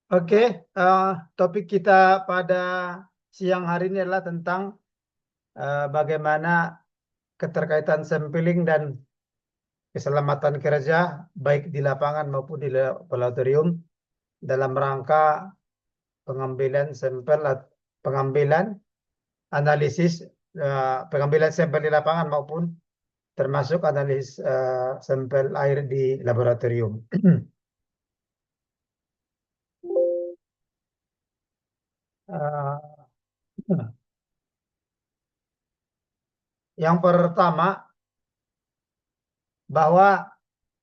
Oke, topik kita pada siang hari ini adalah tentang bagaimana keterkaitan sampling dan keselamatan kerja baik di lapangan maupun di laboratorium dalam rangka pengambilan sampel, pengambilan analisis, pengambilan sampel di lapangan maupun termasuk analisis sampel air di laboratorium. Eh, yang pertama, bahwa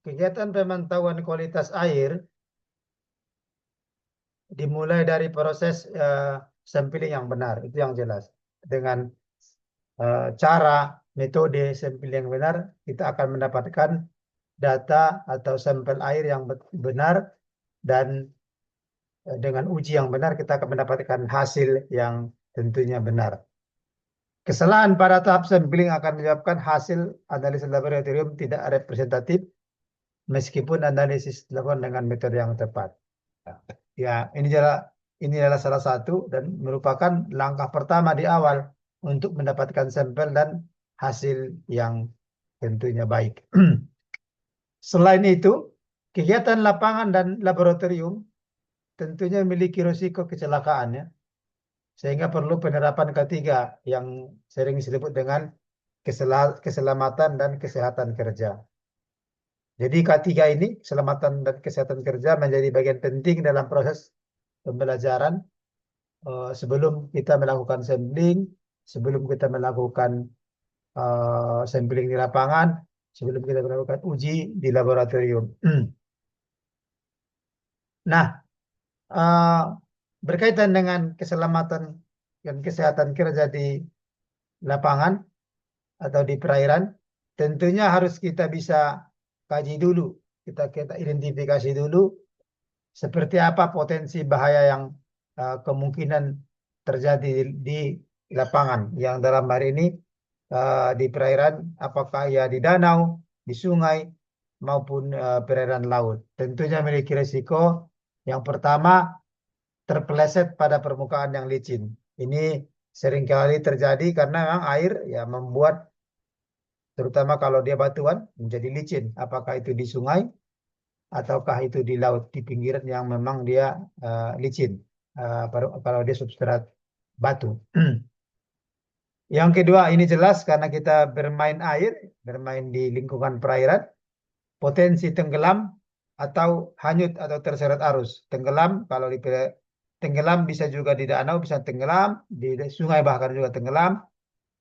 kegiatan pemantauan kualitas air dimulai dari proses sampling yang benar, itu yang jelas. Dengan cara, metode sampling yang benar, kita akan mendapatkan data atau sampel air yang benar, dan dengan uji yang benar kita akan mendapatkan hasil yang tentunya benar. Kesalahan pada tahap sampling akan menyebabkan hasil analisis laboratorium tidak representatif meskipun analisis dilakukan dengan metode yang tepat. Ya, ini adalah salah satu dan merupakan langkah pertama di awal untuk mendapatkan sampel dan hasil yang tentunya baik. Selain itu, kegiatan lapangan dan laboratorium tentunya memiliki risiko kecelakaan, ya, sehingga perlu penerapan ketiga yang sering disebut dengan keselamatan dan kesehatan kerja. Jadi ketiga ini, keselamatan dan kesehatan kerja, menjadi bagian penting dalam proses pembelajaran sebelum kita melakukan sampling, sebelum kita melakukan sampling di lapangan, sebelum kita melakukan uji di laboratorium. Nah, eh, berkaitan dengan keselamatan dan kesehatan kerja di lapangan atau di perairan, tentunya harus kita bisa kaji dulu, kita identifikasi dulu seperti apa potensi bahaya yang kemungkinan terjadi di lapangan, yang dalam hari ini di perairan, apakah ya di danau, di sungai, maupun perairan laut. Tentunya memiliki risiko. Yang pertama, terpeleset pada permukaan yang licin. Ini seringkali terjadi karena memang air ya membuat, terutama kalau dia batuan, menjadi licin. Apakah itu di sungai ataukah itu di laut, di pinggiran yang memang dia licin. Kalau dia substrat batu. Yang kedua, ini jelas karena kita bermain air, bermain di lingkungan perairan, potensi tenggelam atau hanyut atau terseret arus. Tenggelam, kalau di tenggelam bisa juga di danau, bisa tenggelam, di sungai bahkan juga tenggelam,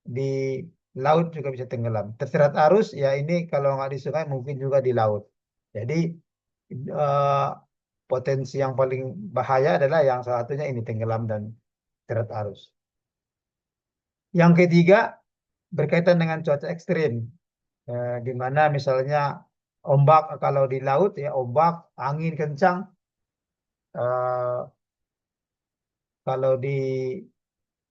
di laut juga bisa tenggelam. Terseret arus, ya ini kalau nggak di sungai mungkin juga di laut. Jadi eh, potensi yang paling bahaya adalah yang salah satunya ini, tenggelam dan terseret arus. Yang ketiga, berkaitan dengan cuaca ekstrim, di mana misalnya ombak, kalau di laut ya ombak, angin kencang, eh, kalau di,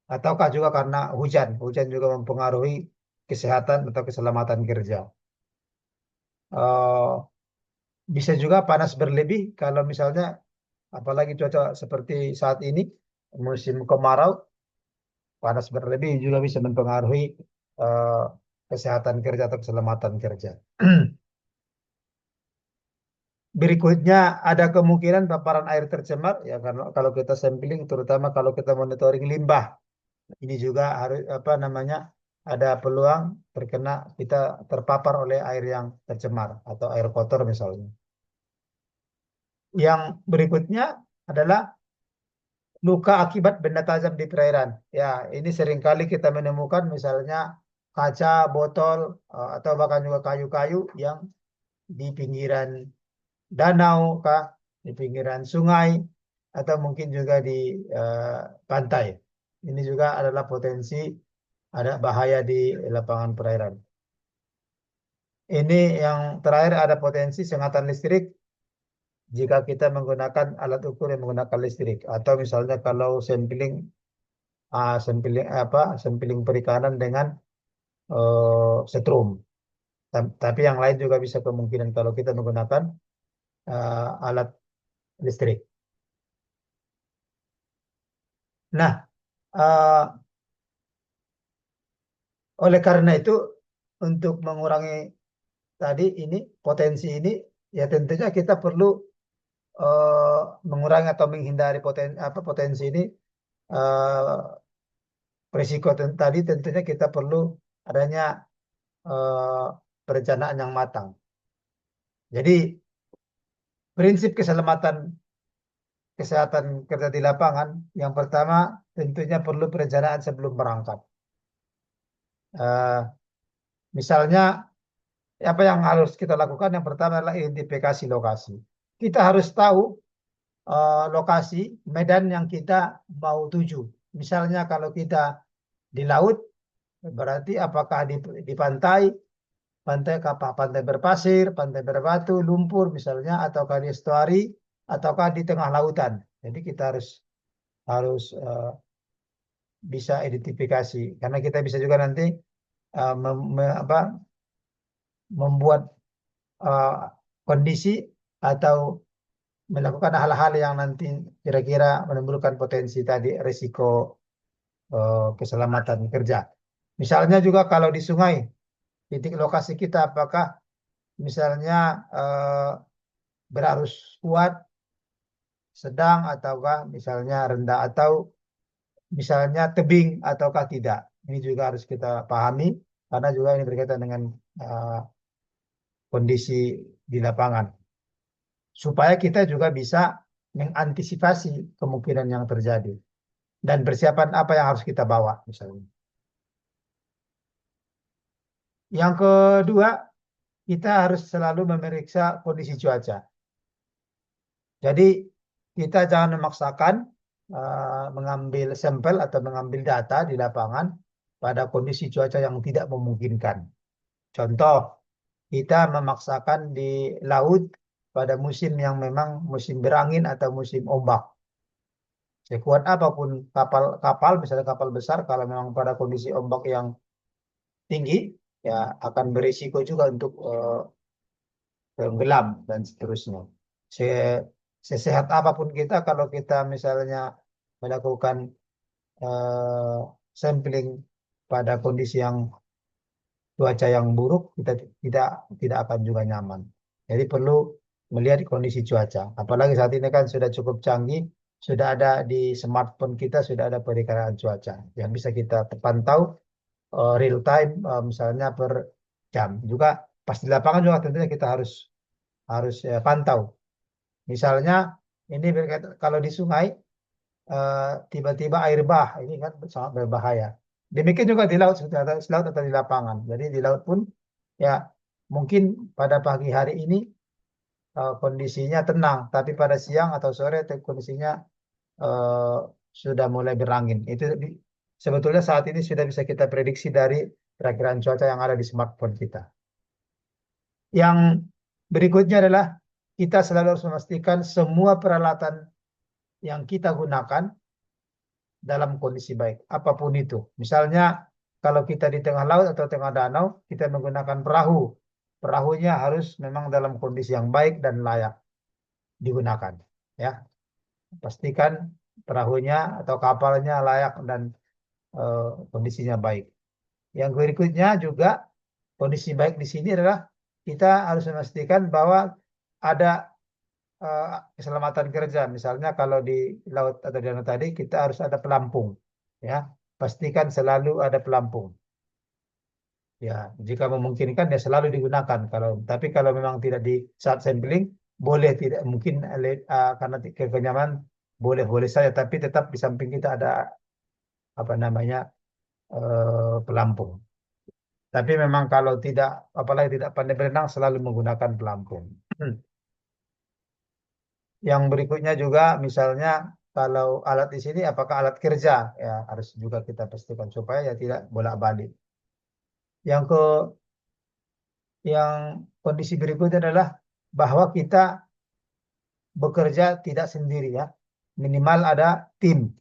ataukah juga karena hujan, hujan juga mempengaruhi kesehatan atau keselamatan kerja. Eh, Bisa juga panas berlebih kalau misalnya, apalagi cuaca seperti saat ini, musim kemarau, panas berlebih juga bisa mempengaruhi eh, kesehatan kerja atau keselamatan kerja. Berikutnya, ada kemungkinan paparan air tercemar, ya, karena kalau kita sampling, terutama kalau kita monitoring limbah, ini juga harus apa namanya, ada peluang terkena, kita terpapar oleh air yang tercemar atau air kotor misalnya. Yang berikutnya adalah luka akibat benda tajam di perairan. Ya, ini seringkali kita menemukan misalnya kaca, botol, atau bahkan juga kayu-kayu yang di pinggiran danau, kah, di pinggiran sungai, atau mungkin juga di eh, pantai. Ini juga adalah potensi ada bahaya di lapangan perairan. Ini yang terakhir, ada potensi sengatan listrik jika kita menggunakan alat ukur yang menggunakan listrik, atau misalnya kalau sampling perikanan dengan setrum. Tapi yang lain juga bisa kemungkinan kalau kita menggunakan alat listrik. Nah, eh, oleh karena itu untuk mengurangi tadi ini potensi ini, ya tentunya kita perlu eh, mengurangi atau menghindari potensi ini. eh, Risiko tadi tentunya kita perlu adanya eh, perencanaan yang matang. Jadi prinsip keselamatan kesehatan kerja di lapangan yang pertama tentunya perlu perencanaan sebelum berangkat. Eh, Misalnya apa yang harus kita lakukan? Yang pertama adalah identifikasi lokasi. Kita harus tahu lokasi medan yang kita mau tuju. Misalnya kalau kita di laut, berarti apakah di pantai, pantai kapal, pantai berpasir, pantai berbatu, lumpur misalnya, ataukah di estuari, ataukah di tengah lautan. Jadi kita harus harus bisa identifikasi, karena kita bisa juga nanti membuat eh, kondisi atau melakukan hal-hal yang nanti kira-kira menimbulkan potensi tadi risiko keselamatan kerja. Misalnya juga kalau di sungai, titik lokasi kita apakah misalnya berarus kuat, sedang, ataukah misalnya rendah, atau misalnya tebing ataukah tidak. Ini juga harus kita pahami karena juga ini berkaitan dengan eh, kondisi di lapangan. Supaya kita juga bisa mengantisipasi kemungkinan yang terjadi dan persiapan apa yang harus kita bawa misalnya. Yang kedua, kita harus selalu memeriksa kondisi cuaca. Jadi kita jangan memaksakan mengambil sampel atau mengambil data di lapangan pada kondisi cuaca yang tidak memungkinkan. Contoh, kita memaksakan di laut pada musim yang memang musim berangin atau musim ombak. Sekuat apapun kapal, misalnya kapal besar, kalau memang pada kondisi ombak yang tinggi, ya akan berisiko juga untuk tenggelam dan seterusnya. Se- Sesehat apapun kita, kalau kita misalnya melakukan eh, sampling pada kondisi yang cuaca yang buruk, kita tidak tidak akan juga nyaman. Jadi perlu melihat kondisi cuaca. Apalagi saat ini kan sudah cukup canggih, sudah ada di smartphone kita, sudah ada perkiraan cuaca yang bisa kita pantau real time, misalnya per jam. Juga pas di lapangan juga tentunya kita harus harus pantau. Misalnya ini kalau di sungai tiba-tiba air bah, ini kan sangat berbahaya. Demikian juga di laut, di laut atau di lapangan. Jadi di laut pun ya mungkin pada pagi hari ini kondisinya tenang, tapi pada siang atau sore kondisinya eh, sudah mulai berangin. Sebetulnya saat ini sudah bisa kita prediksi dari perakiraan cuaca yang ada di smartphone kita. Yang berikutnya adalah kita selalu harus memastikan semua peralatan yang kita gunakan dalam kondisi baik, apapun itu. Misalnya kalau kita di tengah laut atau tengah danau, kita menggunakan perahu. Perahunya harus memang dalam kondisi yang baik dan layak digunakan. Ya, pastikan perahunya atau kapalnya layak dan eh, kondisinya baik. Yang berikutnya juga kondisi baik di sini adalah kita harus memastikan bahwa ada eh, keselamatan kerja. Misalnya kalau di laut atau di danau tadi kita harus ada pelampung. Ya, pastikan selalu ada pelampung. Ya, jika memungkinkan ya selalu digunakan. Tapi kalau memang tidak di saat sampling boleh tidak mungkin karena kekenyaman boleh boleh saja. Tapi tetap di samping kita ada apa namanya pelampung. Tapi memang kalau tidak apalagi tidak pandai berenang selalu menggunakan pelampung. Yang berikutnya juga misalnya kalau alat di sini apakah alat kerja ya harus juga kita pastikan supaya ya tidak bolak-balik. Yang ke yang kondisi berikutnya adalah bahwa kita bekerja tidak sendiri ya. Minimal ada tim,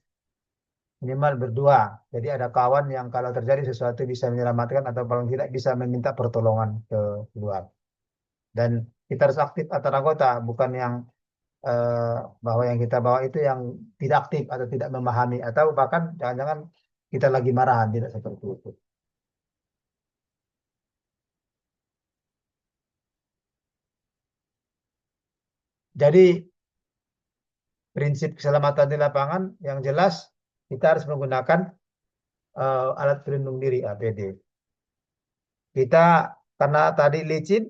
minimal berdua. Jadi ada kawan yang kalau terjadi sesuatu bisa menyelamatkan atau paling tidak bisa meminta pertolongan ke luar. Dan kita harus aktif antar anggota, bukan yang eh, bahwa yang kita bawa itu yang tidak aktif atau tidak memahami atau bahkan jangan-jangan kita lagi marahan, tidak seperti itu. Jadi prinsip keselamatan di lapangan yang jelas kita harus menggunakan alat pelindung diri APD. Kita karena tadi licin,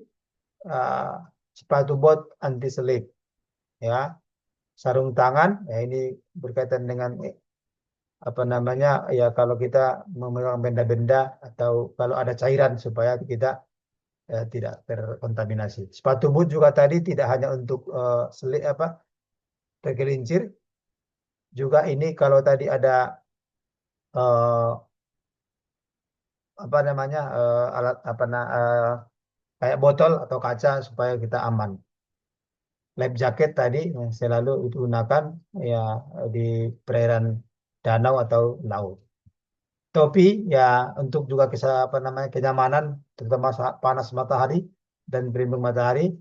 eh, sepatu bot anti selip, ya, sarung tangan, ya ini berkaitan dengan apa namanya, ya kalau kita memegang benda-benda atau kalau ada cairan supaya kita tidak terkontaminasi. Sepatu boot juga tadi tidak hanya untuk selip apa tergelincir, juga ini kalau tadi ada eh, apa namanya alat apa kayak botol atau kaca supaya kita aman. Life jacket tadi yang selalu digunakan ya di perairan danau atau laut. Topi ya untuk juga apa namanya kenyamanan terutama saat panas matahari dan pelindung matahari.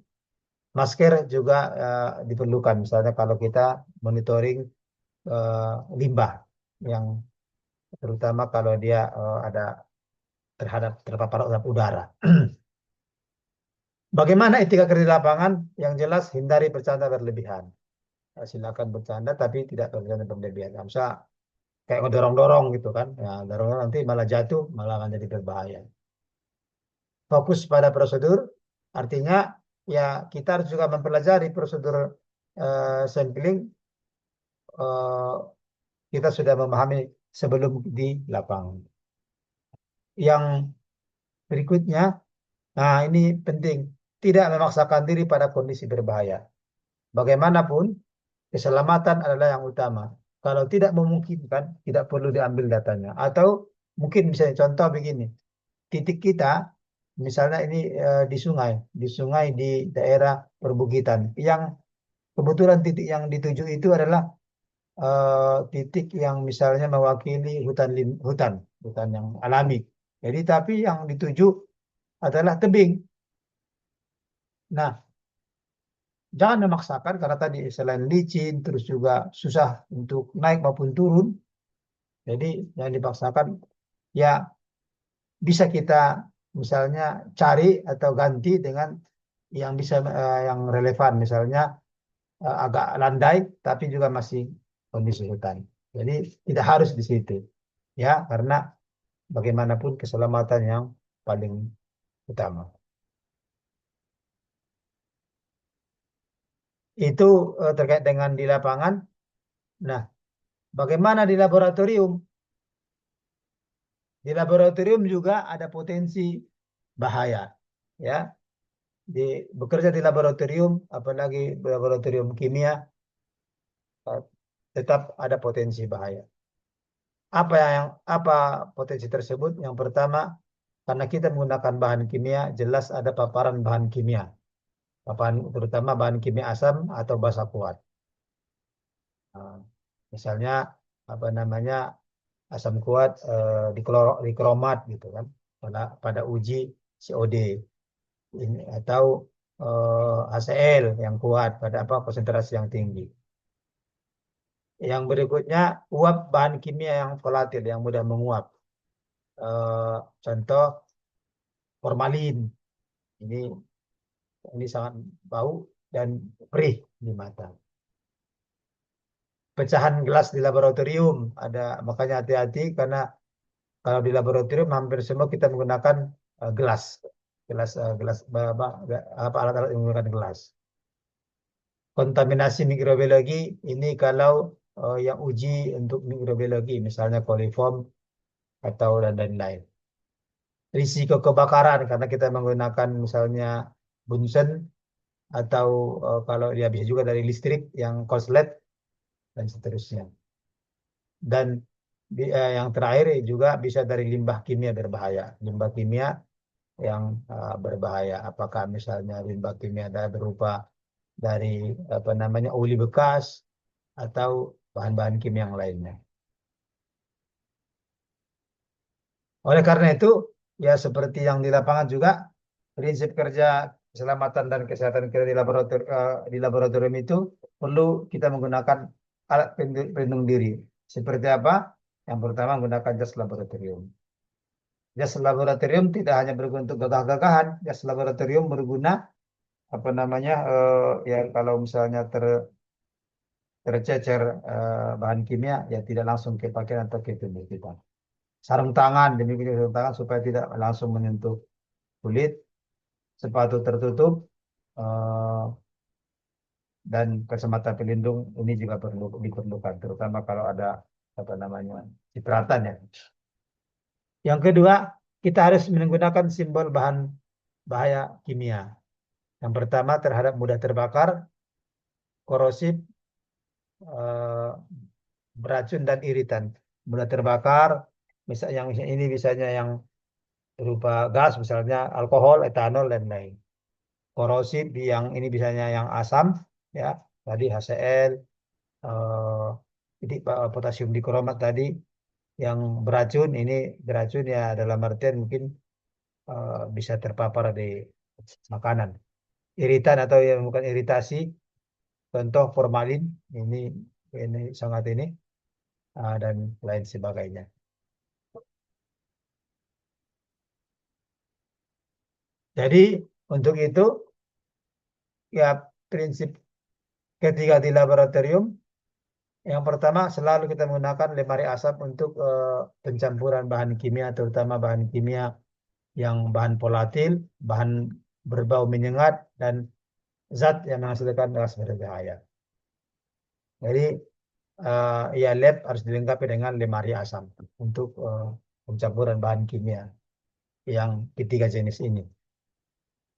Masker juga diperlukan misalnya kalau kita monitoring eh, limbah yang terutama kalau dia ada terpapar udara. Bagaimana etika kerja di lapangan? Yang jelas hindari bercanda berlebihan. Silakan bercanda tapi tidak bercanda berlebihan. Nggak usah kayak ngedorong-dorong gitu kan. Ya, dorong nanti malah jatuh, malah akan jadi berbahaya. Fokus pada prosedur, artinya ya kita harus juga mempelajari prosedur sampling. eh, kita sudah memahami sebelum di lapangan. Yang berikutnya, nah ini penting, tidak memaksakan diri pada kondisi berbahaya. Bagaimanapun, keselamatan adalah yang utama. Kalau tidak memungkinkan, tidak perlu diambil datanya. Atau mungkin misalnya contoh begini, titik kita, misalnya ini di sungai di daerah perbukitan, yang kebetulan titik yang dituju itu adalah titik yang misalnya mewakili hutan yang alami. Jadi tapi yang dituju adalah tebing. Nah, jangan memaksakan karena tadi selain licin, terus juga susah untuk naik maupun turun. Jadi jangan dipaksakan. Ya bisa kita misalnya cari atau ganti dengan yang bisa yang relevan. Misalnya agak landai tapi juga masih kondisi hutan. Jadi tidak harus di situ. Ya, karena bagaimanapun keselamatan yang paling utama. Itu terkait dengan di lapangan. Nah, bagaimana di laboratorium? Di laboratorium juga ada potensi bahaya. Ya, bekerja di laboratorium, apalagi laboratorium kimia, eh, tetap ada potensi bahaya. Apa potensi tersebut? Yang pertama, karena kita menggunakan bahan kimia, jelas ada paparan bahan kimia. Paparan terutama bahan kimia asam atau basa kuat. Nah, misalnya apa namanya asam kuat di kromat gitu kan pada uji COD ini atau HCl yang kuat pada apa konsentrasi yang tinggi. Yang berikutnya uap bahan kimia yang volatil yang mudah menguap. Contoh formalin ini sangat bau dan perih di mata. Pecahan gelas di laboratorium ada makanya hati-hati karena kalau di laboratorium hampir semua kita menggunakan gelas, gelas apa alat-alat yang menggunakan gelas. Kontaminasi mikrobiologi ini kalau yang uji untuk mikrobiologi, misalnya coliform atau dan lain-lain. Risiko kebakaran karena kita menggunakan misalnya Bunsen atau kalau dia bisa juga dari listrik yang korslet dan seterusnya. Dan yang terakhir juga bisa dari limbah kimia berbahaya. Limbah kimia yang berbahaya. Apakah misalnya limbah kimia ada berupa dari apa namanya oli bekas atau bahan-bahan kimia yang lainnya. Oleh karena itu, ya seperti yang di lapangan juga, prinsip kerja keselamatan dan kesehatan kerja di laboratorium itu perlu kita menggunakan alat pelindung diri. Seperti apa? Yang pertama menggunakan jas laboratorium. Jas laboratorium tidak hanya berguna untuk gagah-gagahan, jas laboratorium berguna apa namanya ya kalau misalnya tercecer bahan kimia ya tidak langsung ke pakaian atau ke tubuh kita. Sarung tangan, demikian sarung tangan supaya tidak langsung menyentuh kulit, sepatu tertutup eh, dan kacamata pelindung ini juga perlu diperlukan, terutama kalau ada apa namanya cipratan ya. Yang kedua, kita harus menggunakan simbol bahan bahaya kimia. Yang pertama terhadap mudah terbakar, korosif, eh, beracun dan iritan. Mudah terbakar, misalnya ini misalnya yang berupa gas, misalnya alkohol, etanol dan lain. Korosif yang ini misalnya yang asam, ya tadi HCl, eh, jadi potasium dikromat tadi. Yang beracun ini beracun ya dalam artian mungkin bisa terpapar di makanan. Iritan atau yang bukan iritasi, contoh formalin ini sangat ini dan lain sebagainya. Jadi untuk itu ya prinsip ketiga di laboratorium yang pertama selalu kita menggunakan lemari asap untuk pencampuran bahan kimia terutama bahan kimia yang bahan volatil, bahan berbau menyengat dan zat yang menghasilkan gas berbahaya. Jadi ya lab harus dilengkapi dengan lemari asam untuk pencampuran bahan kimia yang ketiga jenis ini.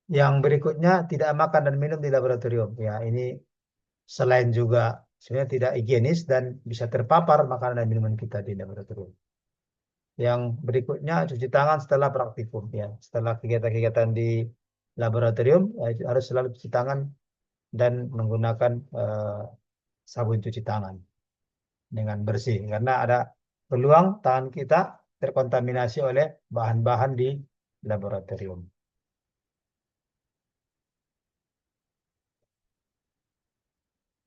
Yang berikutnya tidak makan dan minum di laboratorium. Ya, ini selain juga sebenarnya tidak higienis dan bisa terpapar makanan dan minuman kita di laboratorium. Yang berikutnya cuci tangan setelah praktikum ya. Setelah kegiatan-kegiatan di laboratorium ya, harus selalu cuci tangan dan menggunakan sabun cuci tangan dengan bersih karena ada peluang tangan kita terkontaminasi oleh bahan-bahan di laboratorium.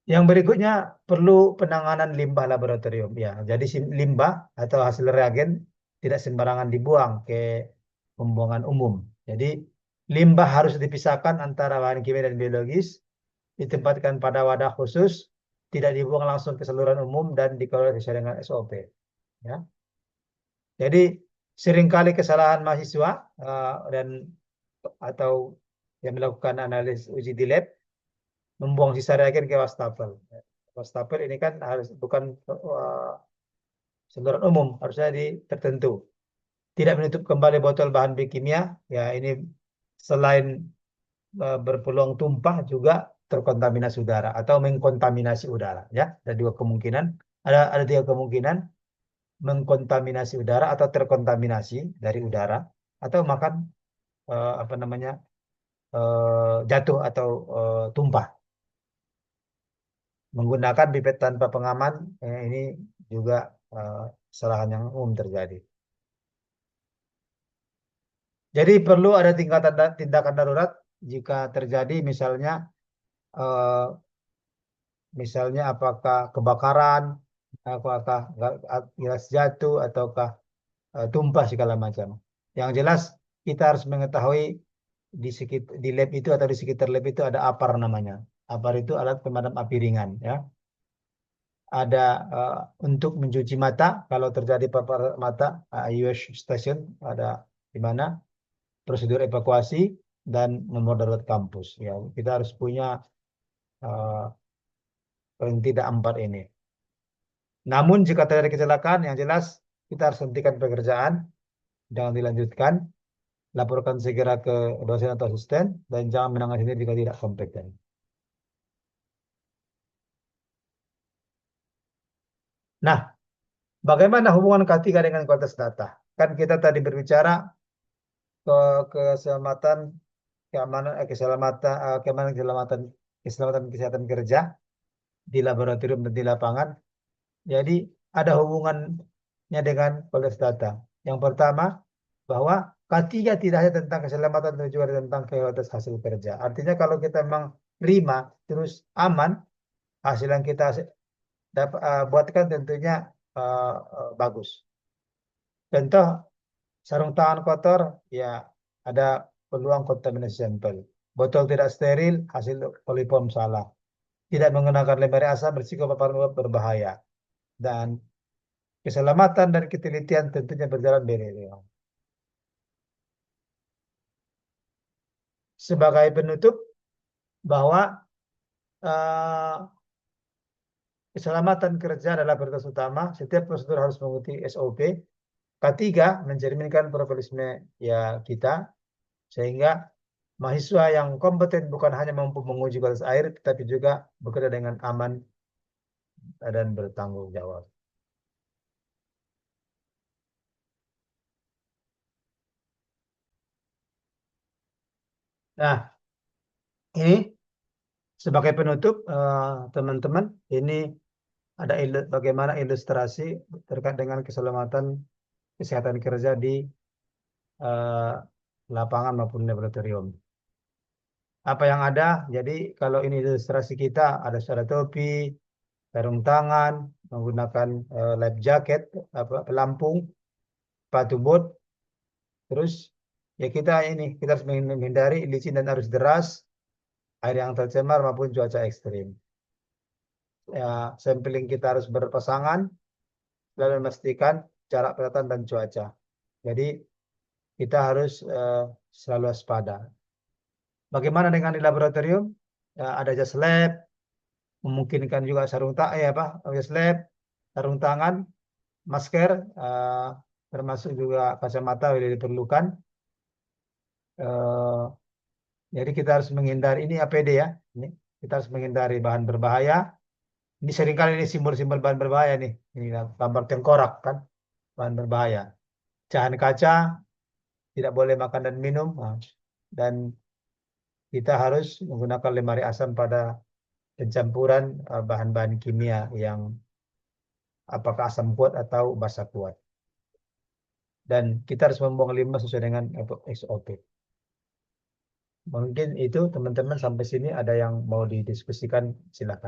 Yang berikutnya perlu penanganan limbah laboratorium. Ya, jadi limbah atau hasil reagen tidak sembarangan dibuang ke pembuangan umum. Jadi limbah harus dipisahkan antara bahan kimia dan biologis, ditempatkan pada wadah khusus, tidak dibuang langsung ke saluran umum dan dikelola sesuai dengan SOP. Ya. Jadi seringkali kesalahan mahasiswa dan atau yang melakukan analisis uji di lab membuang sisa reagen ke wastafel. Wastafel ini kan harus bukan saluran umum, harusnya tertentu. Tidak menutup kembali botol bahan kimia, ya ini selain berpeluang tumpah juga terkontaminasi udara atau mengkontaminasi udara. Ya, ada dua kemungkinan. Ada tiga kemungkinan mengkontaminasi udara atau terkontaminasi dari udara atau makan apa namanya jatuh atau tumpah. Menggunakan pipet tanpa pengaman ini juga kesalahan yang umum terjadi. Jadi perlu ada tindakan darurat jika terjadi eh, misalnya apakah kebakaran, apakah gas jatuh ataukah tumpah segala macam. Yang jelas kita harus mengetahui di lab itu atau di sekitar lab itu ada APAR namanya. APAR itu alat pemadam api ringan ya. Ada untuk mencuci mata kalau terjadi papar mata IUS station ada di mana prosedur evakuasi dan nomor darurat kampus ya kita harus punya uh, paling tidak 4 ini. Namun jika terjadi kecelakaan yang jelas kita harus hentikan pekerjaan jangan dilanjutkan laporkan segera ke dosen atau asisten dan jangan menangani sendiri jika tidak kompeten. Nah, bagaimana hubungan K3 dengan kualitas data? Kan kita tadi berbicara ke keselamatan, keamanan, keselamatan kesehatan kerja di laboratorium dan di lapangan. Jadi ada hubungannya dengan kualitas data. Yang pertama bahwa K3 tidak hanya tentang keselamatan, tapi juga tentang kualitas hasil kerja. Artinya kalau kita memang terima terus aman, hasil yang kita buatkan tentunya bagus. Contoh sarung tangan kotor, ya ada peluang kontaminasi sampel. Botol tidak steril, hasil Polyform salah. Tidak menggunakan lemari asam, bersiko paparan uap berbahaya. Dan keselamatan dan ketelitian tentunya berjalan beriringan. Sebagai penutup, bahwa eh, keselamatan kerja adalah prioritas utama. Setiap prosedur harus mengikuti SOP. Ketiga, mencerminkan profesionalisme ya kita, sehingga mahasiswa yang kompeten bukan hanya mampu menguji kualitas air, tetapi juga bekerja dengan aman dan bertanggung jawab. Nah, ini sebagai penutup, teman-teman, ini ada bagaimana ilustrasi terkait dengan keselamatan kesehatan kerja di eh, lapangan maupun laboratorium. Apa yang ada? Jadi kalau ini ilustrasi kita ada suara topi, sarung tangan, menggunakan life jacket, pelampung, sepatu bot, terus ya kita harus menghindari licin dan arus deras, air yang tercemar maupun cuaca ekstrim. Ya, sampling kita harus berpasangan, lalu memastikan jarak kelihatan dan cuaca. Jadi kita harus selalu waspada. Bagaimana dengan di laboratorium? Ya, ada jas lab, memungkinkan juga jas lab, sarung tangan, masker, termasuk juga kacamata bila diperlukan. Eh, jadi kita harus menghindari ini APD ya. Ini kita harus menghindari bahan berbahaya. Ini seringkali ini simbol-simbol bahan berbahaya nih. Ini gambar tengkorak kan, bahan berbahaya. Cahan kaca, tidak boleh makan dan minum. Dan kita harus menggunakan lemari asam pada pencampuran bahan-bahan kimia yang apakah asam kuat atau basa kuat. Dan kita harus membuang limbah sesuai dengan SOP. Mungkin itu teman-teman, sampai sini ada yang mau didiskusikan, silakan.